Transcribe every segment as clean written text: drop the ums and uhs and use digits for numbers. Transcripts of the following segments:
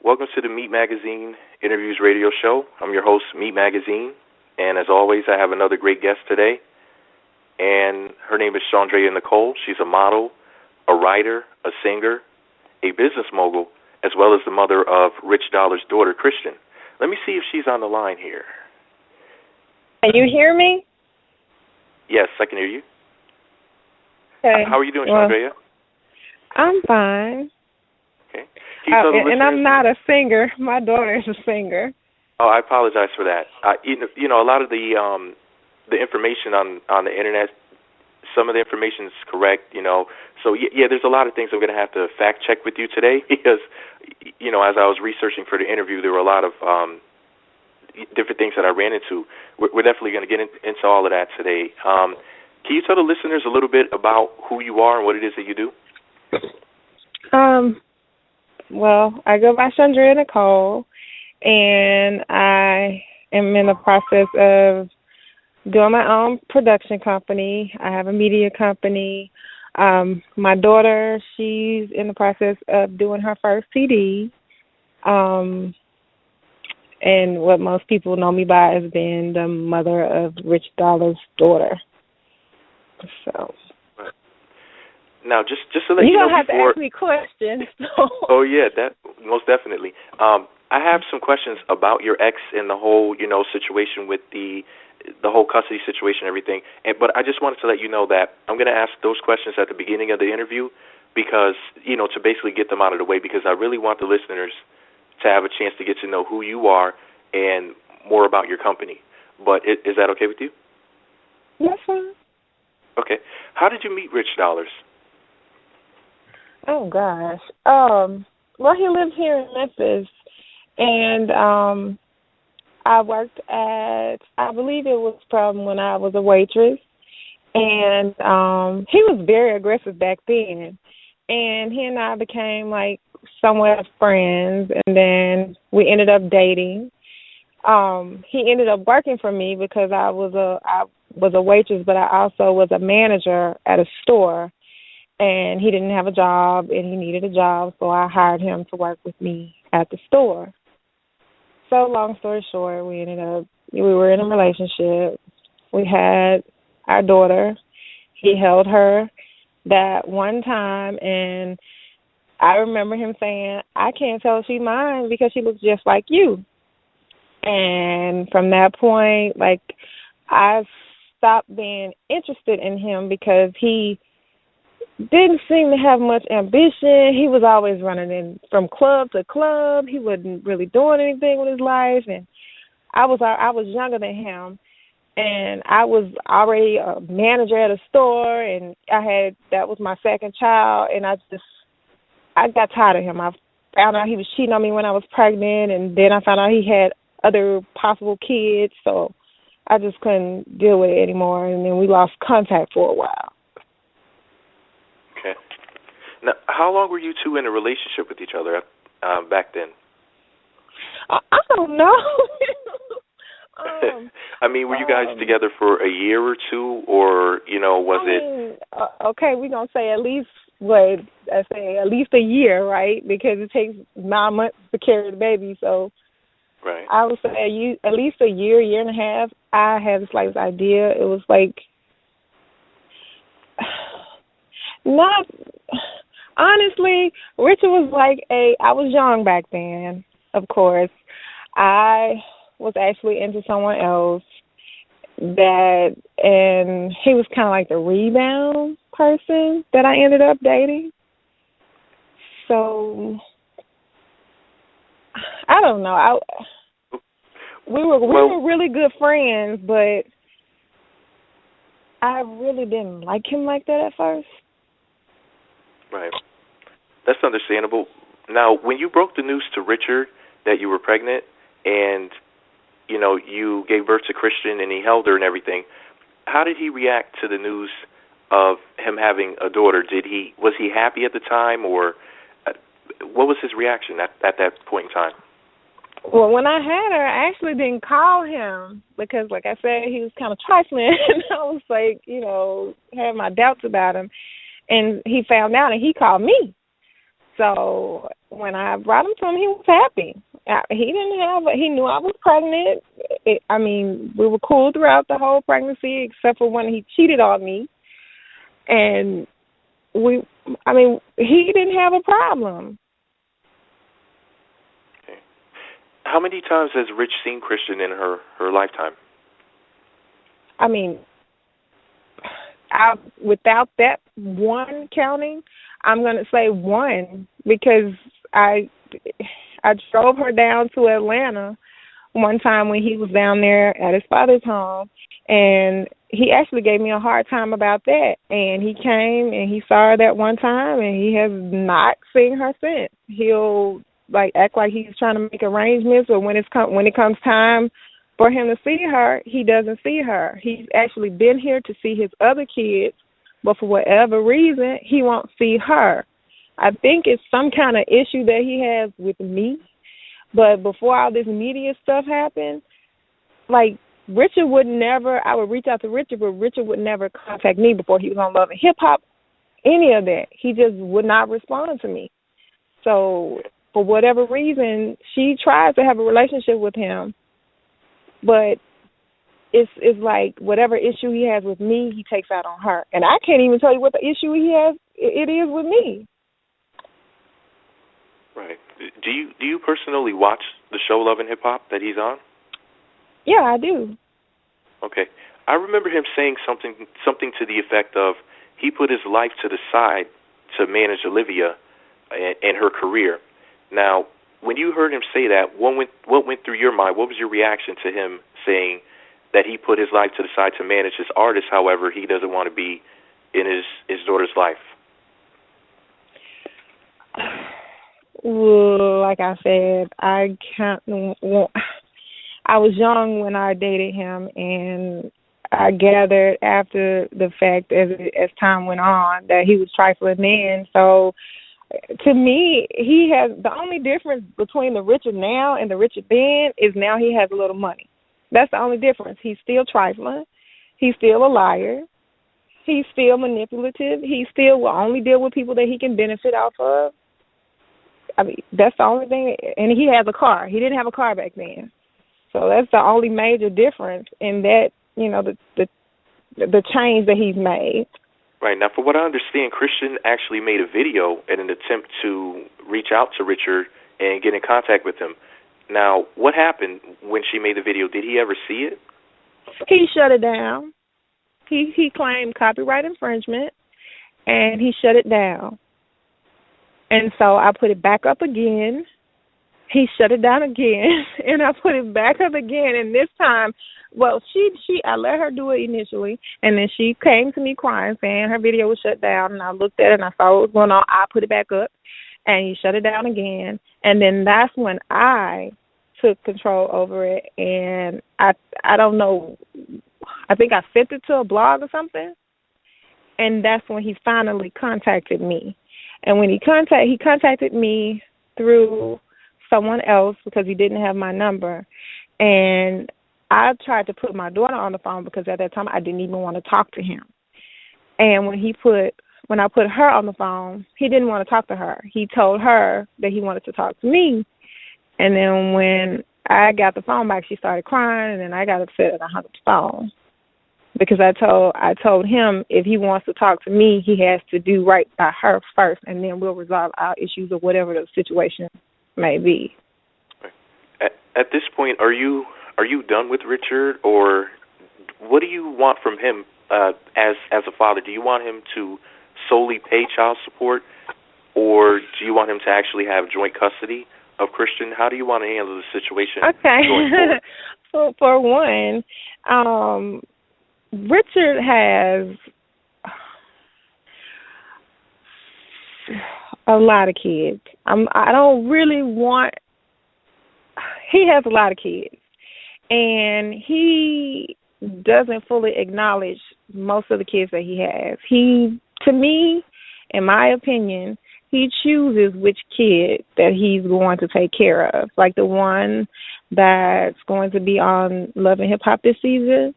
Welcome to the Meat Magazine Interviews Radio Show. I'm your host, Meat Magazine, and as always, I have another great guest today, and her name is Chaundrea Nicolle. She's a model, a writer, a singer, a business mogul, as well as the mother of Rich Dollaz's daughter, Christian. Let me see if she's on the line here. Can you hear me? Yes, I can hear you. Okay. How are you doing, Chaundrea? I'm fine. Okay. Can you tell the and I'm not a singer. My daughter is a singer. Oh, I apologize for that. You know, a lot of the information on the internet, some of the information is correct. You know, so yeah, there's a lot of things I'm going to have to fact check with you today because, you know, as I was researching for the interview, there were a lot of different things that I ran into. We're definitely going to get into all of that today. Can you tell the listeners a little bit about who you are and what it is that you do? Well, I go by Chaundrea Nicolle, and I am in the process of doing my own production company. I have a media company. My daughter, she's in the process of doing her first CD. And what most people know me by as being the mother of Rich Dollaz's daughter. So. Now, just to let you know, you don't have to ask me questions. So. Oh yeah, that most definitely. I have some questions about your ex and the whole, you know, situation with the whole custody situation and everything. But I just wanted to let you know that I'm going to ask those questions at the beginning of the interview because, you know, to basically get them out of the way because I really want the listeners to have a chance to get to know who you are and more about your company. But is that okay with you? That's fine. Okay. How did you meet Rich Dollaz? Oh, gosh. Well, he lived here in Memphis, and I worked at, I believe it was from when I was a waitress, and he was very aggressive back then, and he and I became, like, somewhat friends, and then we ended up dating. He ended up working for me because I was a waitress, but I also was a manager at a store. And he didn't have a job, and he needed a job, so I hired him to work with me at the store. So long story short, we were in a relationship. We had our daughter. He held her that one time, and I remember him saying, I can't tell if she's mine because she looks just like you. And from that point, like, I stopped being interested in him because he didn't seem to have much ambition. He was always running in from club to club. He wasn't really doing anything with his life, and I was younger than him, and I was already a manager at a store, and that was my second child, and I got tired of him. I found out he was cheating on me when I was pregnant, and then I found out he had other possible kids, so I just couldn't deal with it anymore, and then we lost contact for a while. Now, how long were you two in a relationship with each other back then? I don't know. I mean, were you guys together for a year or two, or, you know, okay, we're going to say at least a year, right? Because it takes 9 months to carry the baby, so right. I would say at least a year and a half. I had this like idea. It was like not. Honestly, Richard was like I was young back then, of course. I was actually into someone else and he was kind of like the rebound person that I ended up dating. So, I don't know. We were really good friends, but I really didn't like him like that at first. Right. That's understandable. Now, when you broke the news to Richard that you were pregnant and, you know, you gave birth to Christian and he held her and everything, how did he react to the news of him having a daughter? Was he happy at the time, or what was his reaction at that point in time? Well, when I had her, I actually didn't call him because, like I said, he was kind of trifling. And I was like, you know, had my doubts about him. And he found out and he called me. So when I brought him to him, he was happy. He knew I was pregnant. We were cool throughout the whole pregnancy, except for when he cheated on me. And he didn't have a problem. Okay. How many times has Rich seen Christian in her lifetime? Without that one counting, I'm going to say one, because I drove her down to Atlanta one time when he was down there at his father's home, and he actually gave me a hard time about that. And he came and he saw her that one time, and he has not seen her since. He'll act like he's trying to make arrangements, but when it comes time for him to see her, he doesn't see her. He's actually been here to see his other kids, but for whatever reason, he won't see her. I think it's some kind of issue that he has with me. But before all this media stuff happened, Richard would never, I would reach out to Richard, but Richard would never contact me before he was on Love and Hip Hop, any of that. He just would not respond to me. So for whatever reason, she tries to have a relationship with him, but it's like whatever issue he has with me, he takes out on her. And I can't even tell you what the issue it is with me. Right. Do you personally watch the show Love and Hip Hop that he's on? Yeah, I do. Okay. I remember him saying something to the effect of he put his life to the side to manage Olivia and her career. Now, when you heard him say that, what went through your mind? What was your reaction to him saying that he put his life to the side to manage his artist, however, he doesn't want to be in his daughter's life? Like I said, I was young when I dated him, and I gathered after the fact, as time went on, that he was trifling then. So to me, he has the only difference between the Richard now and the Richard then is now he has a little money. That's the only difference. He's still trifling. He's still a liar. He's still manipulative. He still will only deal with people that he can benefit off of. That's the only thing. And he has a car. He didn't have a car back then. So that's the only major difference in that, the change that he's made. Right. Now, for what I understand, Christian actually made a video in an attempt to reach out to Richard and get in contact with him. Now, what happened when she made the video? Did he ever see it? He shut it down. He claimed copyright infringement, and he shut it down. And so I put it back up again. He shut it down again, and I put it back up again. And this time, I let her do it initially, and then she came to me crying, saying her video was shut down. And I looked at it, and I saw what was going on. I put it back up, and he shut it down again. And then that's when I took control over it. And I don't know, I think I sent it to a blog or something. And that's when he finally contacted me. And when he contacted me through someone else because he didn't have my number. And I tried to put my daughter on the phone because at that time I didn't even want to talk to him. And when I put her on the phone, he didn't want to talk to her. He told her that he wanted to talk to me. And then when I got the phone back, she started crying, and then I got upset and I hung up the phone. Because I told him if he wants to talk to me, he has to do right by her first, and then we'll resolve our issues or whatever the situation may be. At this point, are you done with Richard, or what do you want from him as a father? Do you want him to solely pay child support, or do you want him to actually have joint custody of Christian? How do you want to handle the situation? Okay. So for one, Richard has a lot of kids. I don't really want. He has a lot of kids, and he doesn't fully acknowledge most of the kids that he has. To me, in my opinion, he chooses which kid that he's going to take care of, like the one that's going to be on Love and Hip Hop this season.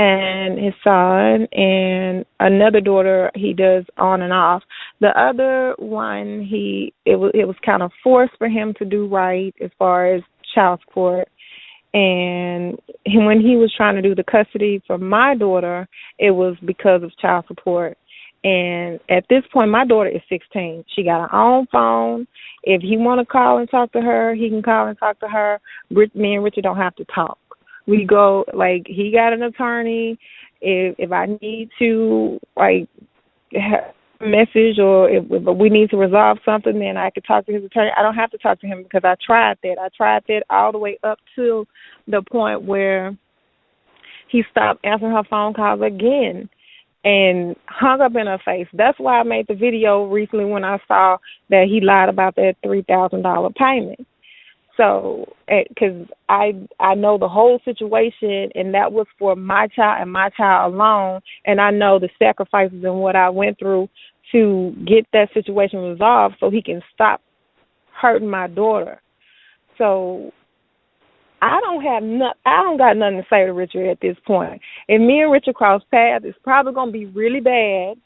and his son, and another daughter he does on and off. The other one, it was kind of forced for him to do right as far as child support. And when he was trying to do the custody for my daughter, it was because of child support. And at this point, my daughter is 16. She got her own phone. If he want to call and talk to her, he can call and talk to her. Me and Richard don't have to talk. We go, like, he got an attorney. If I need to, like, message, or if we need to resolve something, then I could talk to his attorney. I don't have to talk to him because I tried that. I tried that all the way up to the point where he stopped answering her phone calls again and hung up in her face. That's why I made the video recently when I saw that he lied about that $3,000 payment. So, because I know the whole situation, and that was for my child and my child alone, and I know the sacrifices and what I went through to get that situation resolved so he can stop hurting my daughter. So I don't got nothing to say to Richard at this point. If me and Richard cross paths, it's probably going to be really bad.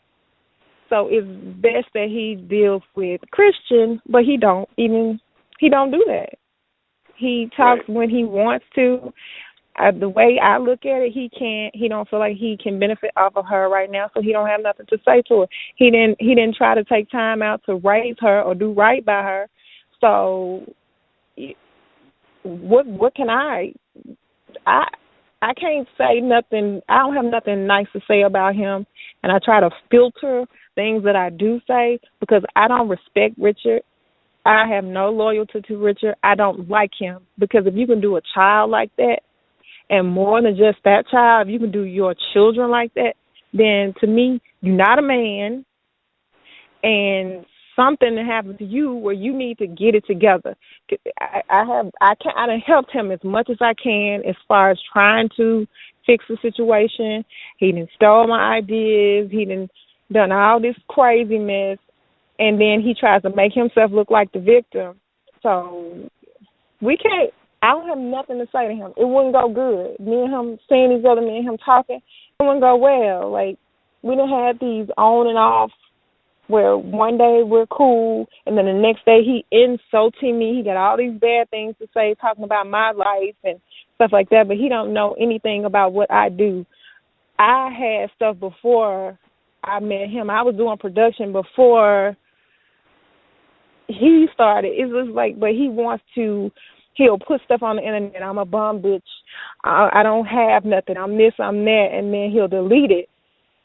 So it's best that he deals with Christian, but he don't do that. He talks when he wants to. The way I look at it, he don't feel like he can benefit off of her right now, so he don't have nothing to say to her. He didn't try to take time out to raise her or do right by her. So what can I can't say nothing. I don't have nothing nice to say about him, and I try to filter things that I do say because I don't respect Richard. I have no loyalty to Richard. I don't like him because if you can do a child like that, and more than just that child, if you can do your children like that, then to me, you're not a man, and something happened to you where you need to get it together. I done helped him as much as I can as far as trying to fix the situation. He done stole my ideas. He done all this crazy mess. And then he tries to make himself look like the victim. So I don't have nothing to say to him. It wouldn't go good. Me and him seeing each other, me and him talking, it wouldn't go well. Like, we done had these on and off where one day we're cool, and then the next day he insulting me. He got all these bad things to say, talking about my life and stuff like that, but he don't know anything about what I do. I had stuff before I met him. I was doing production before he started. It was like, but he'll put stuff on the internet. I'm a bum bitch. I don't have nothing. I'm this, I'm that, and then he'll delete it.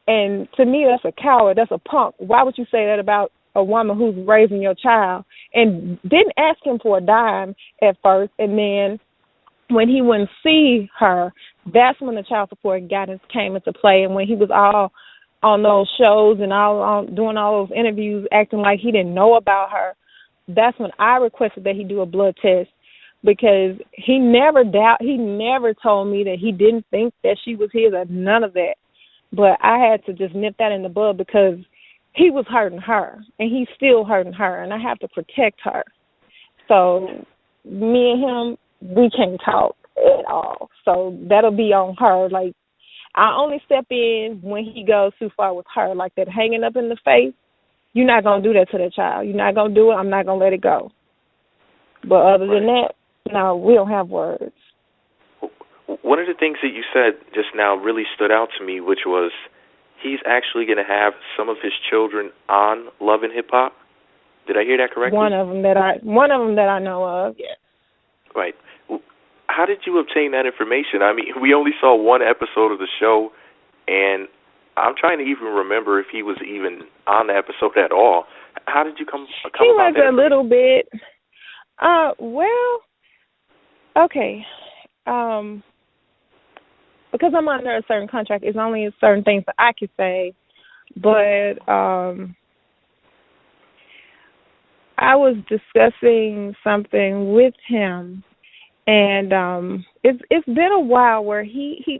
And to me, that's a coward. That's a punk. Why would you say that about a woman who's raising your child? And didn't ask him for a dime at first, and then when he wouldn't see her, that's when the child support guidance came into play. And when he was all on those shows and all doing all those interviews, acting like he didn't know about her, that's when I requested that he do a blood test, because he never told me that he didn't think that she was his or none of that. But I had to just nip that in the bud because he was hurting her, and he's still hurting her, and I have to protect her. So me and him, we can't talk at all. So that'll be on her. Like, I only step in when he goes too far with her, like that hanging up in the face. You're not going to do that to the child. You're not going to do it. I'm not going to let it go. But other than that, no, we don't have words. One of the things that you said just now really stood out to me, which was he's actually going to have some of his children on Love and Hip Hop. Did I hear that correctly? One of them that I know of, yes. Right. How did you obtain that information? I mean, we only saw one episode of the show, and I'm trying to even remember if he was even on the episode at all. How did you come about that? He was a little bit. Well, okay. Because I'm under a certain contract, it's only certain things that I can say. But I was discussing something with him, and it's been a while where he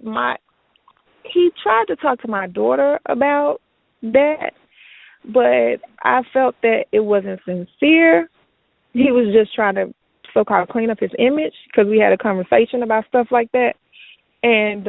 tried to talk to my daughter about that, but I felt that it wasn't sincere. He was just trying to so-called clean up his image because we had a conversation about stuff like that. And